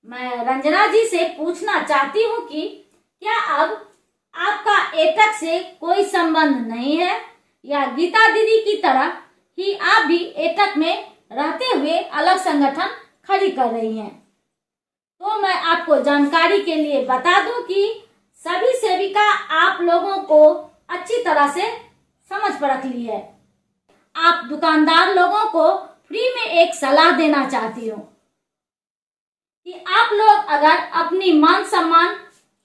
मैं रंजना जी से पूछना चाहती हूँ कि क्या अब आपका एटक से कोई संबंध नहीं है या गीता दीदी की तरह ही आप भी एटक में रहते हुए अलग संगठन खड़ी कर रही हैं। तो मैं आपको जानकारी के लिए बता दूं कि सभी सेविका आप लोगों को अच्छी तरह से समझ पर रख ली है। आप दुकानदार लोगों को फ्री में एक सलाह देना चाहती हूँ कि आप लोग अगर अपनी मान सम्मान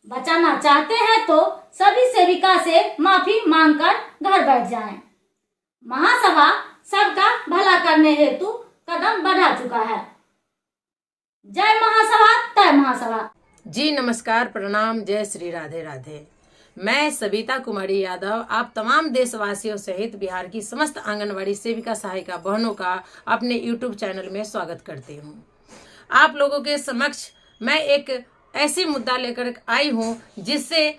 बचाना चाहते हैं तो सभी सेविका से माफी मांगकर घर बैठ जाएं। महासभा सबका भला करने हेतु कदम बढ़ा चुका है। जय महासभा, तय महासभा। जी नमस्कार, प्रणाम, जय श्री राधे राधे। मैं सविता कुमारी यादव आप तमाम देशवासियों सहित बिहार की समस्त आंगनवाड़ी सेविका सहायिका बहनों का अपने YouTube चैनल में स्वागत करती हूँ। आप लोगों के समक्ष मैं एक ऐसी मुद्दा लेकर आई हूँ जिससे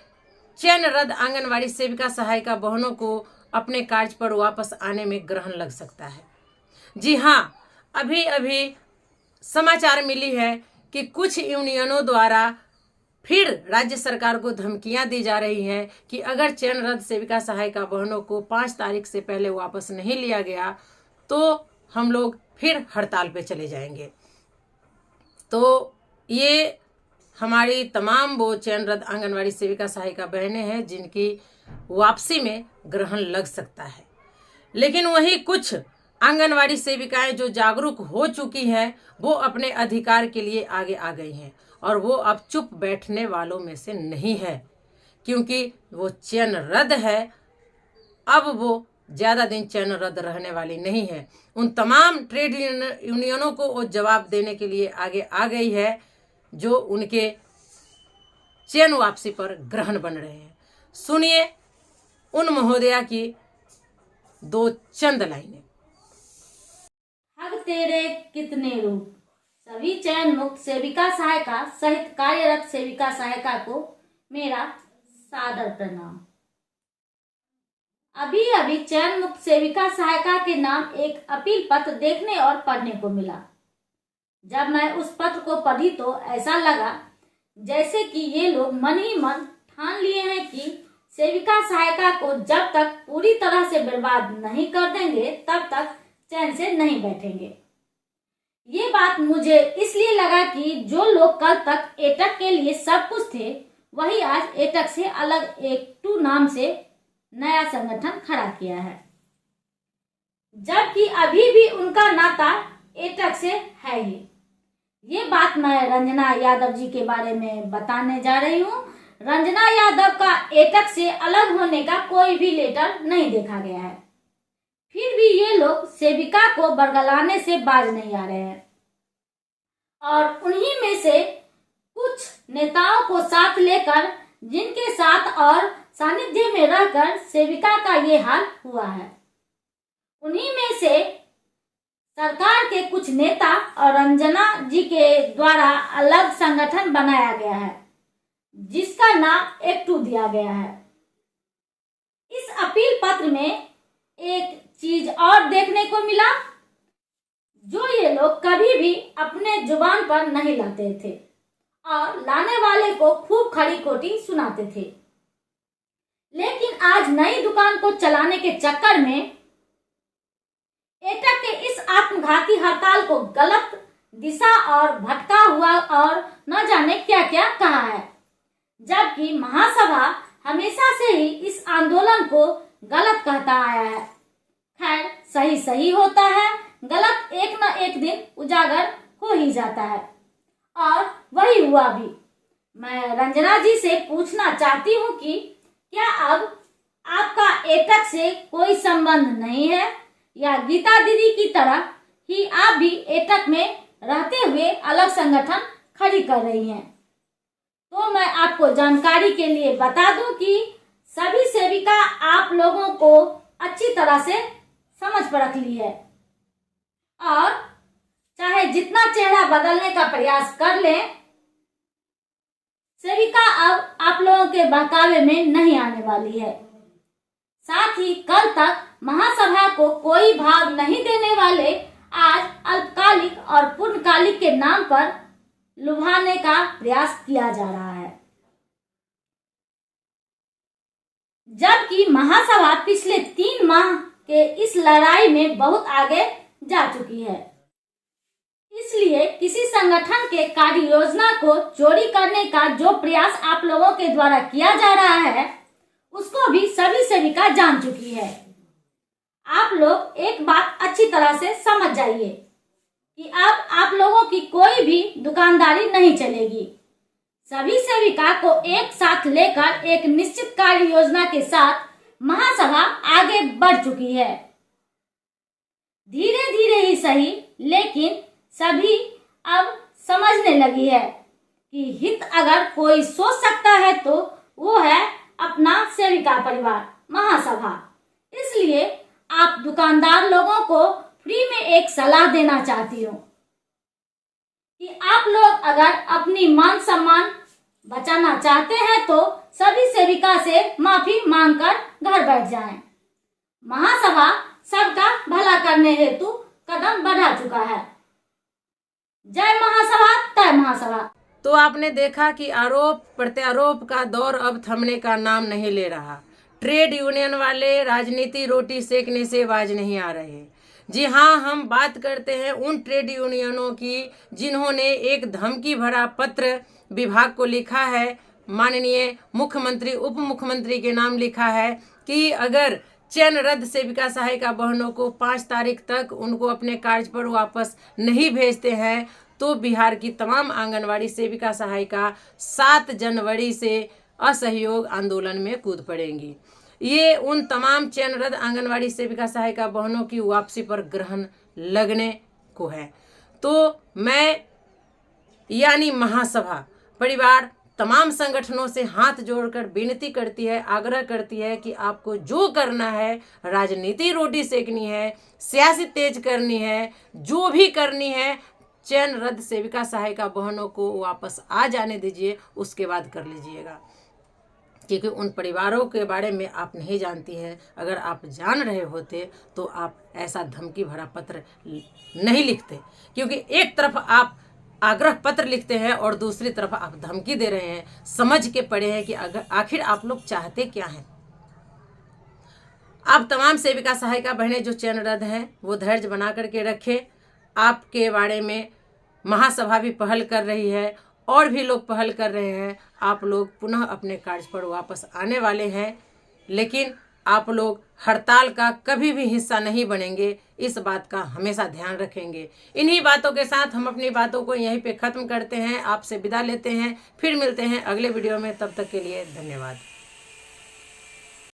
चयन रद्द आंगनवाड़ी सेविका सहायिका बहनों को अपने कार्य पर वापस आने में ग्रहण लग सकता है। जी हाँ, अभी अभी समाचार मिली है कि कुछ यूनियनों द्वारा फिर राज्य सरकार को धमकियां दी जा रही हैं कि अगर चयन रद्द सेविका सहायिका बहनों को 5 तारीख से पहले वापस नहीं लिया गया तो हम लोग फिर हड़ताल पे चले जाएंगे। तो ये हमारी तमाम वो चयन रद्द आंगनवाड़ी सेविका सहायिका बहनें हैं जिनकी वापसी में ग्रहण लग सकता है। लेकिन वहीं कुछ आंगनवाड़ी सेविकाएं जो जागरूक हो चुकी हैं वो अपने अधिकार के लिए आगे आ गई हैं और वो अब चुप बैठने वालों में से नहीं है, क्योंकि वो चयन रद्द है। अब वो ज़्यादा दिन चयन रद्द रहने वाली नहीं है। उन तमाम ट्रेड यूनियनों को वो जवाब देने के लिए आगे आ गई है जो उनके चयन वापसी पर ग्रहण बन रहे हैं। सुनिए उन महोदया की 2 चंद लाइनें। हग तेरे कितने रूप, सभी चयन मुक्त सेविका सहायिका सहित कार्यरत सेविका सहायिका को मेरा सादर प्रणाम। अभी अभी चयन मुक्त सेविका सहायिका के नाम एक अपील पत्र देखने और पढ़ने को मिला। जब मैं उस पत्र को पढ़ी तो ऐसा लगा जैसे कि ये लोग मन ही मन ठान लिए हैं कि सेविका सहायिका को जब तक पूरी तरह से बर्बाद नहीं कर देंगे तब तक चैन से नहीं बैठेंगे। ये बात मुझे इसलिए लगा कि जो लोग कल तक एटक के लिए सब कुछ थे वही आज एटक से अलग एक टू नाम से नया संगठन खड़ा किया है, जबकि अभी भी उनका नाता एटक से है ही। ये बात मैं रंजना यादव जी के बारे में बताने जा रही हूँ। रंजना यादव का एटक से अलग होने का कोई भी लेटर नहीं देखा गया है, फिर भी ये लोग सेविका को बरगलाने से बाज नहीं आ रहे हैं और उन्हीं में से कुछ नेताओं को साथ लेकर जिनके साथ और सानिध्य में रहकर सेविका का ये हाल हुआ है, उन्हीं में से सरकार के कुछ नेता और रंजना जी के द्वारा अलग संगठन बनाया गया है जिसका नाम एक्टू दिया गया है। इस अपील पत्र में एक चीज और देखने को मिला जो ये लोग कभी भी अपने जुबान पर नहीं लाते थे और लाने वाले को खूब खड़ी खोटी सुनाते थे, लेकिन आज नई दुकान को चलाने के चक्कर में एटक के इस आत्मघाती हड़ताल को गलत दिशा और भटका हुआ और न जाने क्या क्या कहा है, जबकि महासभा हमेशा से ही इस आंदोलन को गलत कहता आया है। खैर, सही सही होता है, गलत एक न एक दिन उजागर हो ही जाता है और वही हुआ भी। मैं रंजना जी से पूछना चाहती हूँ कि क्या अब आपका एटक से कोई संबंध नहीं है या गीता दीदी की तरह ही आप भी एटक में रहते हुए अलग संगठन खड़ी कर रही हैं। तो मैं आपको जानकारी के लिए बता दूं कि सभी सेविका आप लोगों को अच्छी तरह से समझ पर रख ली है और चाहे जितना चेहरा बदलने का प्रयास कर लें, सेविका अब आप लोगों के बहकावे में नहीं आने वाली है। साथ ही कल तक महासभा को कोई भाव नहीं देने वाले आज अल्पकालिक और पूर्णकालिक के नाम पर लुभाने का प्रयास किया जा रहा है, जबकि महासभा पिछले 3 माह के इस लड़ाई में बहुत आगे जा चुकी है। इसलिए किसी संगठन के कार्य योजना को चोरी करने का जो प्रयास आप लोगों के द्वारा किया जा रहा है, उसको भी सभी सेविका जान चुकी है। आप लोग एक बात अच्छी तरह से समझ जाइए कि अब आप लोगों की कोई भी दुकानदारी नहीं चलेगी। सभी सेविका को एक साथ लेकर एक निश्चित कार्य योजना के साथ महासभा आगे बढ़ चुकी है। धीरे धीरे ही सही, लेकिन सभी अब समझने लगी है कि हित अगर कोई सोच सकता है तो वो है अपना सेविका परिवार महासभा। इसलिए आप दुकानदार लोगों को फ्री में एक सलाह देना चाहती हूँ कि आप लोग अगर अपनी मान सम्मान बचाना चाहते हैं तो सभी सेविका से माफी मांगकर घर बैठ जाएं। महासभा सबका भला करने हेतु कदम बढ़ा चुका है। जय महासभा, तय महासभा। तो आपने देखा कि आरोप प्रत्यारोप का दौर अब थमने का नाम नहीं ले रहा। ट्रेड यूनियन वाले राजनीति रोटी सेकने से बाज नहीं आ रहे। जी हाँ, हम बात करते हैं उन ट्रेड यूनियनों की जिन्होंने एक धमकी भरा पत्र विभाग को लिखा है, माननीय मुख्यमंत्री उप मुख्यमंत्री के नाम लिखा है कि अगर चयन रद्द सेविका सहायिका बहनों को 5 तारीख तक उनको अपने कार्य पर वापस नहीं भेजते हैं तो बिहार की तमाम आंगनवाड़ी सेविका सहायिका 7 जनवरी से असहयोग आंदोलन में कूद पड़ेंगी। ये उन तमाम चयन रद्द आंगनवाड़ी सेविका सहायिका बहनों की वापसी पर ग्रहण लगने को है। तो मैं यानी महासभा परिवार तमाम संगठनों से हाथ जोड़कर विनती करती है, आग्रह करती है कि आपको जो करना है, राजनीति रोटी सेकनी है, सियासत तेज करनी है, जो भी करनी है, चयन रद्द सेविका सहायिका बहनों को वापस आ जाने दीजिए, उसके बाद कर लीजिएगा। क्योंकि उन परिवारों के बारे में आप नहीं जानती हैं। अगर आप जान रहे होते तो आप ऐसा धमकी भरा पत्र नहीं लिखते, क्योंकि एक तरफ आप आग्रह पत्र लिखते हैं और दूसरी तरफ आप धमकी दे रहे हैं। समझ के पड़े हैं कि अगर आखिर आप लोग चाहते क्या हैं। आप तमाम सेविका सहायिका बहनें जो चयन रद्द हैं वो धैर्य बना करके रखें। आपके बारे में महासभा भी पहल कर रही है और भी लोग पहल कर रहे हैं। आप लोग पुनः अपने कार्य पर वापस आने वाले हैं, लेकिन आप लोग हड़ताल का कभी भी हिस्सा नहीं बनेंगे, इस बात का हमेशा ध्यान रखेंगे। इन्हीं बातों के साथ हम अपनी बातों को यहीं पे ख़त्म करते हैं, आपसे विदा लेते हैं। फिर मिलते हैं अगले वीडियो में, तब तक के लिए धन्यवाद।